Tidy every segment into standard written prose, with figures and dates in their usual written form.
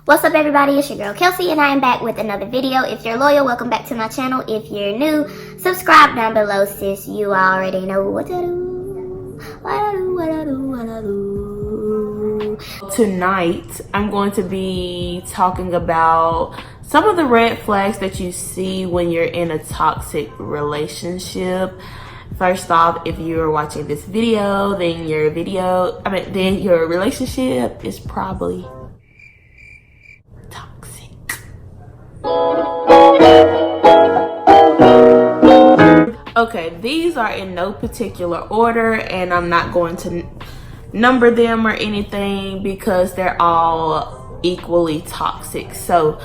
What's up everybody, it's your girl Kelsey and I am back with another video. If you're loyal, welcome back to my channel. If you're new, subscribe down below sis. You already know what to do. What I do. Tonight, I'm going to be talking about some of the red flags that you see when you're in a toxic relationship. First off, if you're watching this video, then your relationship is probably toxic. Okay, these are in no particular order, and I'm not going to number them or anything because they're all equally toxic. So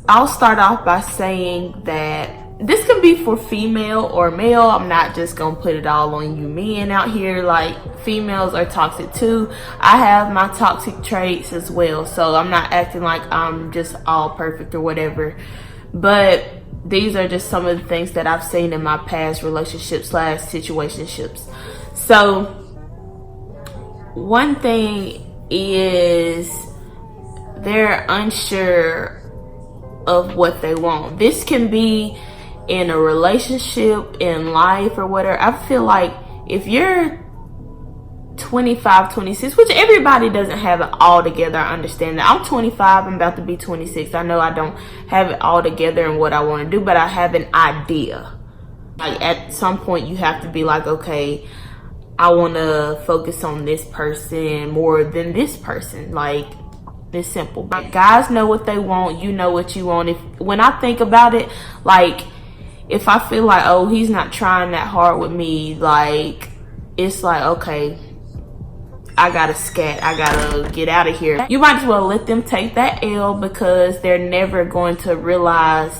I'll start off by saying that this can be for female or male. I'm not just gonna put it all on you men out here. Like, females are toxic too. I have my toxic traits as well, so I'm not acting like I'm just all perfect or whatever, but these are just some of the things that I've seen in my past relationships / situationships. So one thing is they're unsure of what they want. This can be in a relationship, in life, or whatever. I feel like if you're 25, 26, which everybody doesn't have it all together, I understand that. I'm 25, I'm about to be 26. I know I don't have it all together in what I want to do, but I have an idea. Like, at some point you have to be like, okay, I want to focus on this person more than this person. Like, it's simple. Guys know what they want, you know what you want. When I think about it, like, if I feel like, oh, he's not trying that hard with me, like, it's like, okay, I gotta scat, I gotta get out of here. You might as well let them take that L, because they're never going to realize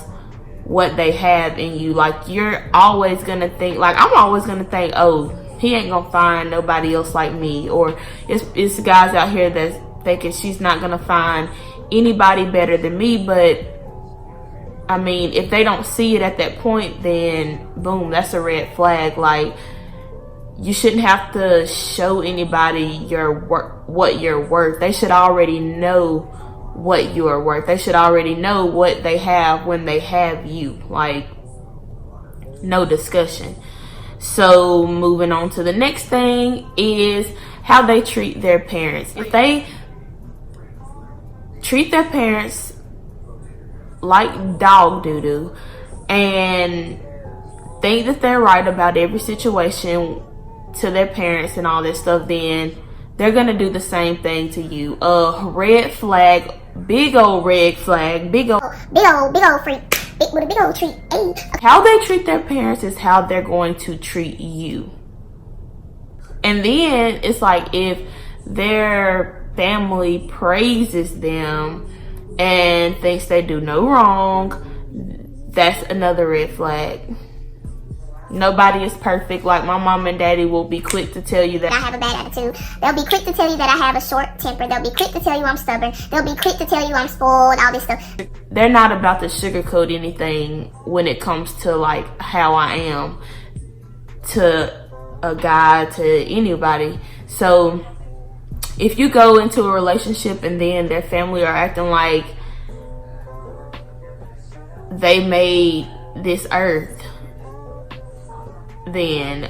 what they have in you. Like, you're always gonna think, like, I'm always gonna think, oh, he ain't gonna find nobody else like me. Or it's guys out here that's thinking she's not gonna find anybody better than me. But I mean, if they don't see it at that point, then boom, that's a red flag. Like, you shouldn't have to show anybody your work, what you're worth. They should already know what you are worth. They should already know what they have when they have you. Like, no discussion. So moving on to the next thing is how they treat their parents. If they treat their parents like dog doo-doo and think that they're right about every situation to their parents and all this stuff, then they're gonna do the same thing to you. Red flag, big old red flag, big old freak, with a big old treat. Hey. How they treat their parents is how they're going to treat you. And then it's like, if their family praises them and thinks they do no wrong, that's another red flag. Nobody is perfect. Like, my mom and daddy will be quick to tell you that I have a bad attitude. They'll be quick to tell you that I have a short temper. They'll be quick to tell you I'm stubborn. They'll be quick to tell you I'm spoiled, all this stuff. They're not about to sugarcoat anything when it comes to, like, how I am to a guy, to anybody. So if you go into a relationship and then their family are acting like they made this earth, then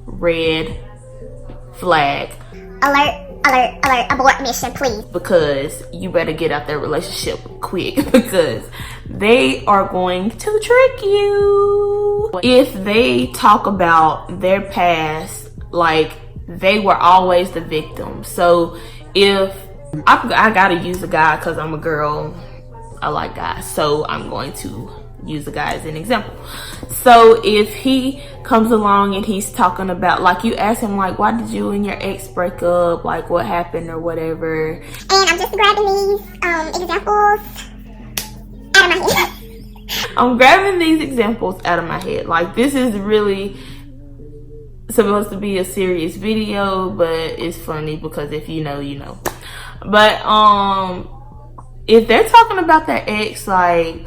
red flag. Alert, abort mission, please. Because you better get out that relationship quick, because they are going to trick you. If they talk about their past like they were always the victim. So if I gotta use a guy because I'm a girl, I like guys, so I'm going to use a guy as an example. So if he comes along and he's talking about, like, you ask him, like, why did you and your ex break up, like, what happened or whatever, and I'm just grabbing these examples out of my head. I'm grabbing these examples out of my head. Like, this is really supposed to be a serious video, but it's funny because if you know, you know. But if they're talking about their ex, like,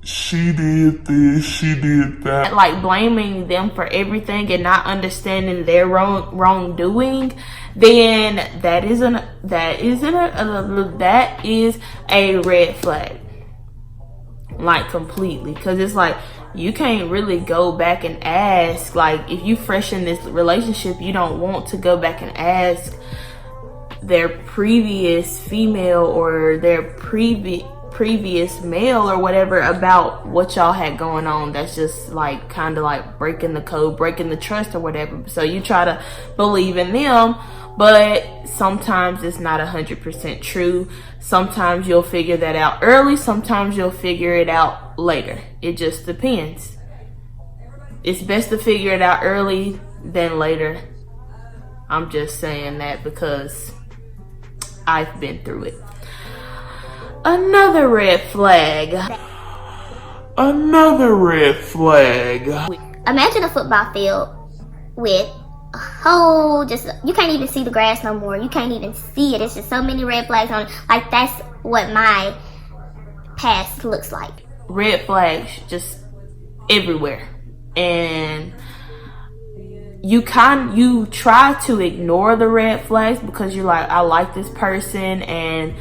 she did this, she did that. Like blaming them for everything and not understanding their wrongdoing, then that is a red flag. Like completely. Because it's like you can't really go back and ask. Like if you fresh in this relationship, you don't want to go back and ask their previous female or their previous male or whatever about what y'all had going on. That's just like kind of like breaking the code, breaking the trust or whatever. So you try to believe in them, but sometimes it's not 100% true. Sometimes you'll figure that out early, sometimes you'll figure it out later. It just depends. It's best to figure it out early than later. I'm just saying that because I've been through it. Another red flag. Another red flag. Imagine a football field with a whole, you can't even see the grass no more. You can't even see it. It's just so many red flags on it. Like that's what my past looks like. Red flags just everywhere. And you try to ignore the red flags because you're like, I like this person and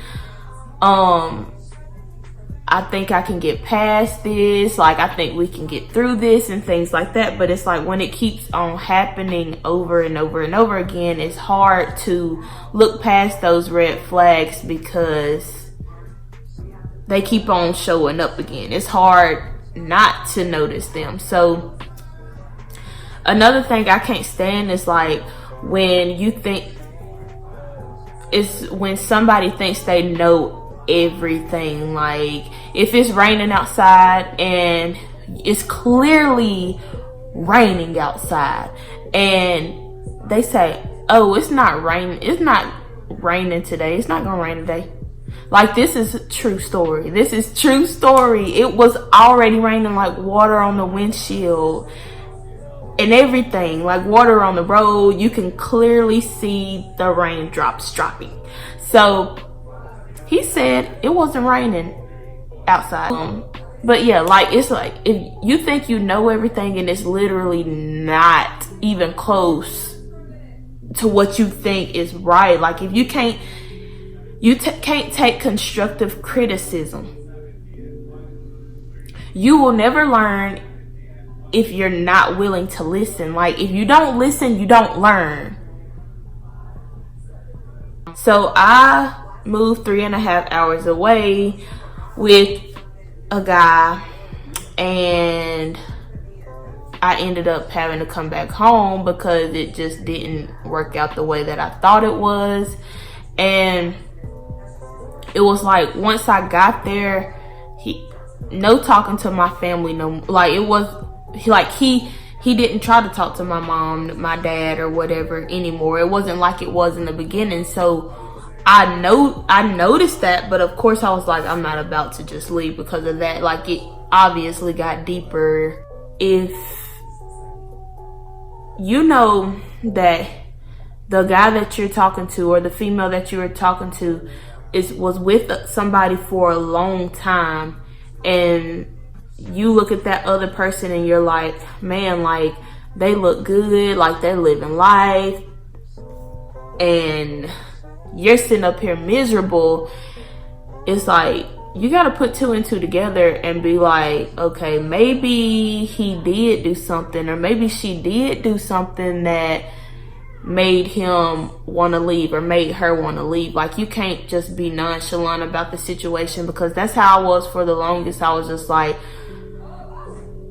I think I can get past this, like I think we can get through this and things like that. But it's like when it keeps on happening over and over and over again, it's hard to look past those red flags because they keep on showing up again. It's hard not to notice them. So another thing I can't stand is like when somebody thinks they know everything. Like if it's raining outside and it's clearly raining outside and they say, oh, it's not raining today, it's not gonna rain today. Like this is a true story. This is true story. It was already raining, like water on the windshield and everything, like water on the road. You can clearly see the raindrops dropping. So he said it wasn't raining outside. But yeah, like it's like if you think you know everything and it's literally not even close to what you think is right. Like if you can't take constructive criticism, you will never learn if you're not willing to listen. Like if you don't listen, you don't learn. So I moved 3.5 hours away with a guy and I ended up having to come back home because it just didn't work out the way that I thought it was. And it was like once I got there, no talking to my family, no, like it was like he didn't try to talk to my mom, my dad or whatever anymore. It wasn't like it was in the beginning. So I noticed that, but of course I was like, I'm not about to just leave because of that. Like it obviously got deeper. If you know that the guy that you're talking to or the female that you were talking to was with somebody for a long time, and you look at that other person and you're like, man, like they look good, like they're living life, and you're sitting up here miserable, it's like you got to put 2 and 2 together and be like, okay, maybe he did do something or maybe she did do something that made him want to leave or made her want to leave. Like you can't just be nonchalant about the situation, because that's how I was for the longest. I was just like,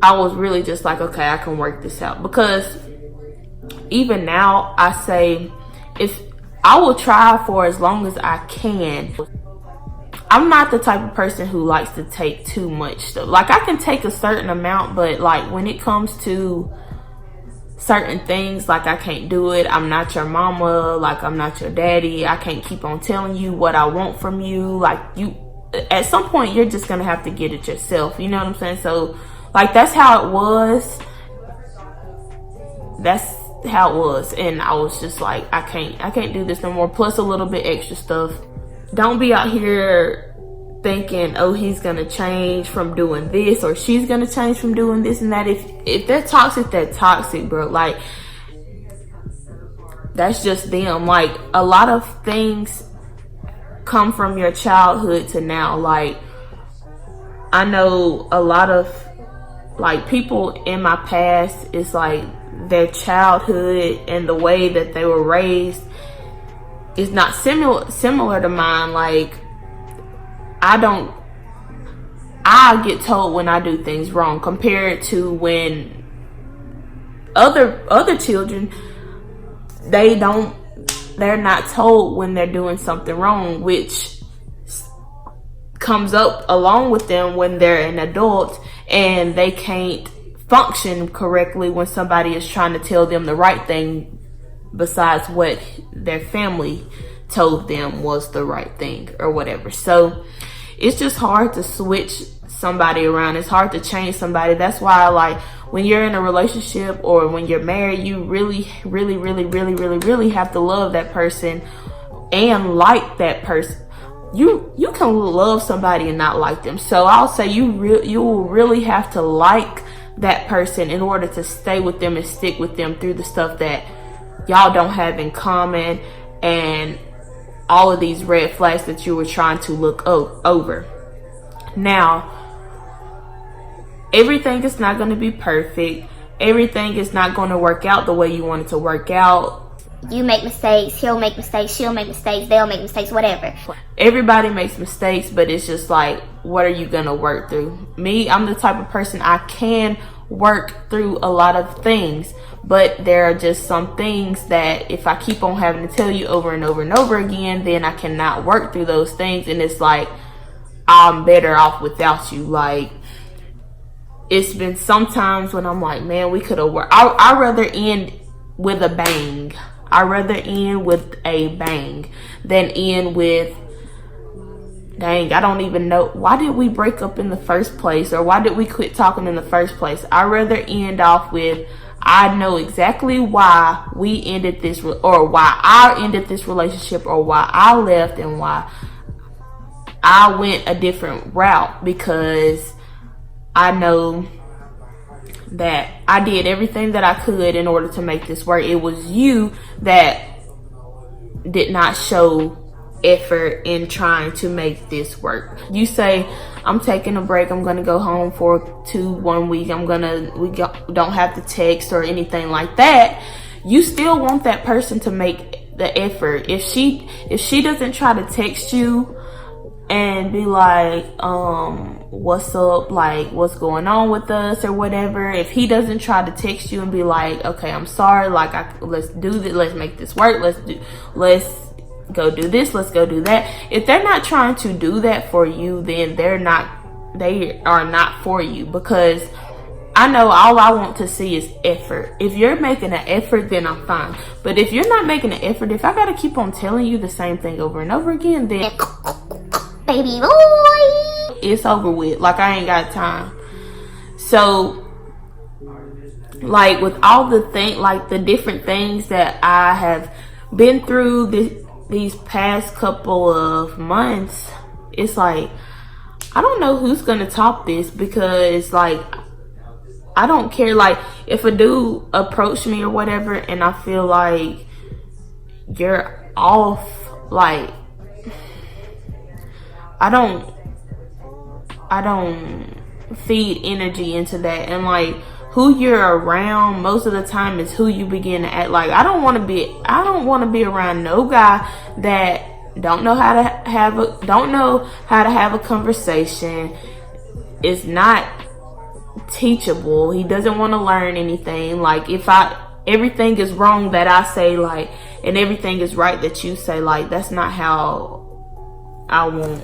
I was really just like, okay, I can work this out. Because even now I say, if I will try for as long as I can. I'm not the type of person who likes to take too much stuff. Like I can take a certain amount, but like when it comes to certain things, like I can't do it. I'm not your mama, like I'm not your daddy. I can't keep on telling you what I want from you. Like you, at some point you're just gonna have to get it yourself, you know what I'm saying? So like that's how it was. That's how it was. And I was just like, I can't do this no more. Plus a little bit extra stuff. Don't be out here thinking, oh, he's gonna change from doing this, or she's gonna change from doing this and that. If they're toxic, bro. Like, that's just them. Like, a lot of things come from your childhood to now. Like, I know a lot of like people in my past, it's like their childhood and the way that they were raised is not similar to mine. Like, I get told when I do things wrong compared to when other children, they're not told when they're doing something wrong, which comes up along with them when they're an adult and they can't function correctly when somebody is trying to tell them the right thing besides what their family told them was the right thing or whatever. So it's just hard to switch somebody around. It's hard to change somebody. That's why, like, when you're in a relationship or when you're married, you really have to love that person and like that person. You can love somebody and not like them. So I'll say you will really have to like that person in order to stay with them and stick with them through the stuff that y'all don't have in common and all of these red flags that you were trying to look over. Now, everything is not going to be perfect. Everything is not going to work out the way you want it to work out. You make mistakes, he'll make mistakes, she'll make mistakes, they'll make mistakes, whatever. Everybody makes mistakes, but it's just like, what are you going to work through? Me, I'm the type of person, I can work through a lot of things, but there are just some things that if I keep on having to tell you over and over and over again, then I cannot work through those things. And it's like, I'm better off without you. Like, it's been sometimes when I'm like, man, we could have worked. I'd rather end with a bang. I'd rather end with a bang than end with, dang, I don't even know. Why did we break up in the first place? Or why did we quit talking in the first place? I'd rather end off with, I know exactly why we ended this, or why I ended this relationship, or why I left and why I went a different route, because I know that I did everything that I could in order to make this work. It was you that did not show effort in trying to make this work. You say, I'm taking a break, I'm gonna go home for 1 week, we don't have to text or anything like that. You still want that person to make the effort. If she doesn't try to text you and be like, what's up, like, what's going on with us or whatever, if he doesn't try to text you and be like, okay, I'm sorry, like, let's do this, let's make this work, let's go do this, let's go do that. If they're not trying to do that for you, then they are not for you, because I know all I want to see is effort. If you're making an effort, then I'm fine. But if you're not making an effort, if I gotta keep on telling you the same thing over and over again, then baby boy, it's over with. Like, I ain't got time. So, like, with all the different things that I have been through these past couple of months, it's like, I don't know who's gonna top this, because, like, I don't care. Like, if a dude approach me or whatever and I feel like you're off, like, I don't feed energy into that. And, like, who you're around most of the time is who you begin to act like. I don't want to be around no guy that don't know how to have a conversation, is not teachable. He doesn't want to learn anything. Like, if everything is wrong that I say, like, and everything is right that you say, like, that's not how I want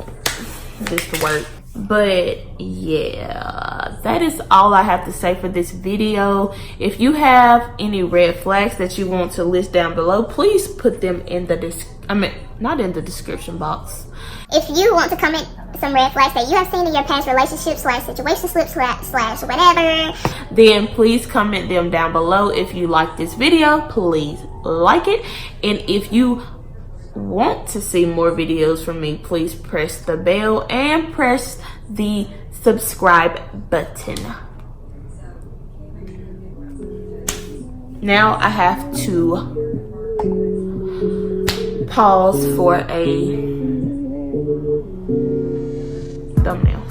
this to work. But yeah, that is all I have to say for this video. If you have any red flags that you want to list down below, please put them in the not in the description box. If you want to comment some red flags that you have seen in your past relationships / situationships / whatever, then please comment them down below. If you like this video, please like it. And if you want to see more videos from me, please press the bell and press the subscribe button. Now I have to pause for a thumbnail.